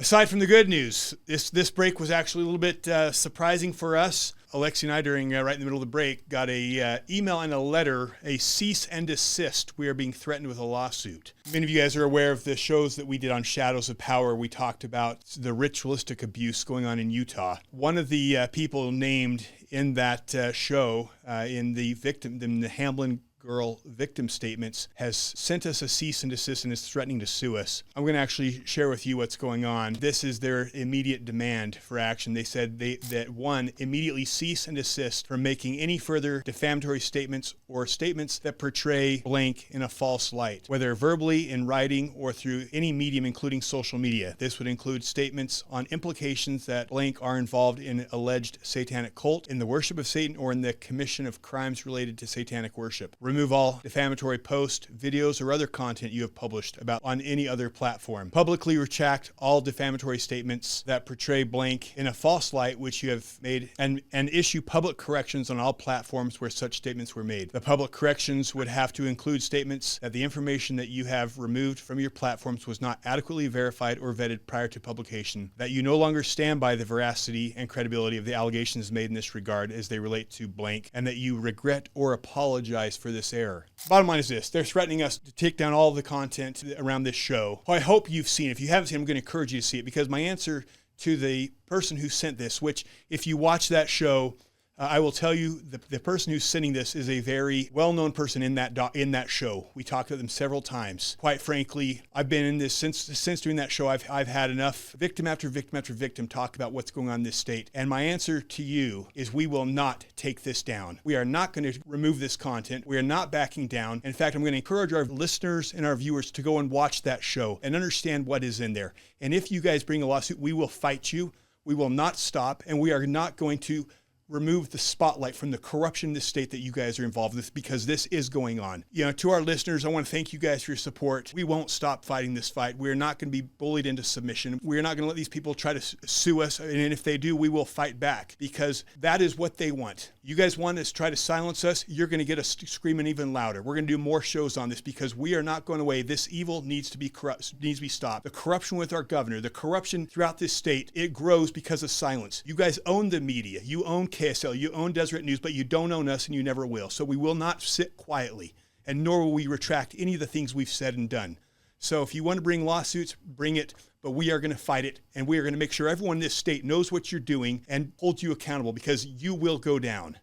Aside from the good news, this break was actually a little bit surprising for us. Alexi and I, during right in the middle of the break, got a email and a letter, a cease and desist. We are being threatened with a lawsuit. Many of you guys are aware of the shows that we did on Shadows of Power. We talked about the ritualistic abuse going on in Utah. One of the people named in that show, in the Hamlin girl victim statements, has sent us a cease and desist and is threatening to sue us. I'm going to actually share with you what's going on. This is their immediate demand for action. They said that one, immediately cease and desist from making any further defamatory statements or statements that portray blank in a false light, whether verbally, in writing, or through any medium, including social media. This would include statements on implications that blank are involved in alleged satanic cult, in the worship of Satan, or in the commission of crimes related to satanic worship. Remove all defamatory posts, videos, or other content you have published about on any other platform. Publicly retract all defamatory statements that portray blank in a false light which you have made, and issue public corrections on all platforms where such statements were made. The public corrections would have to include statements that the information that you have removed from your platforms was not adequately verified or vetted prior to publication, that you no longer stand by the veracity and credibility of the allegations made in this regard as they relate to blank, and that you regret or apologize for this error. Bottom line is this: they're threatening us to take down all the content around this show. I hope you've seen it. If you haven't seen it, I'm going to encourage you to see it, because my answer to the person who sent this, which if you watch that show, I will tell you the person who's sending this is a very well-known person in that show. We talked to them several times. Quite frankly, I've been in this since doing that show. I've had enough victim after victim after victim talk about what's going on in this state. And my answer to you is we will not take this down. We are not going to remove this content. We are not backing down. In fact, I'm going to encourage our listeners and our viewers to go and watch that show and understand what is in there. And if you guys bring a lawsuit, we will fight you. We will not stop, and we are not going to remove the spotlight from the corruption in this state that you guys are involved with, because this is going on. To our listeners, I want to thank you guys for your support. We won't stop fighting this fight. We're not going to be bullied into submission. We're not going to let these people try to sue us. And if they do, we will fight back, because that is what they want. You guys want us to try to silence us. You're going to get us screaming even louder. We're going to do more shows on this, because we are not going away. This evil needs to be stopped. The corruption with our governor, the corruption throughout this state, it grows because of silence. You guys own the media. You own KSL, you own Deseret News, but you don't own us, and you never will. So we will not sit quietly, and nor will we retract any of the things we've said and done. So if you want to bring lawsuits, bring it, but we are going to fight it, and we are going to make sure everyone in this state knows what you're doing and hold you accountable, because you will go down.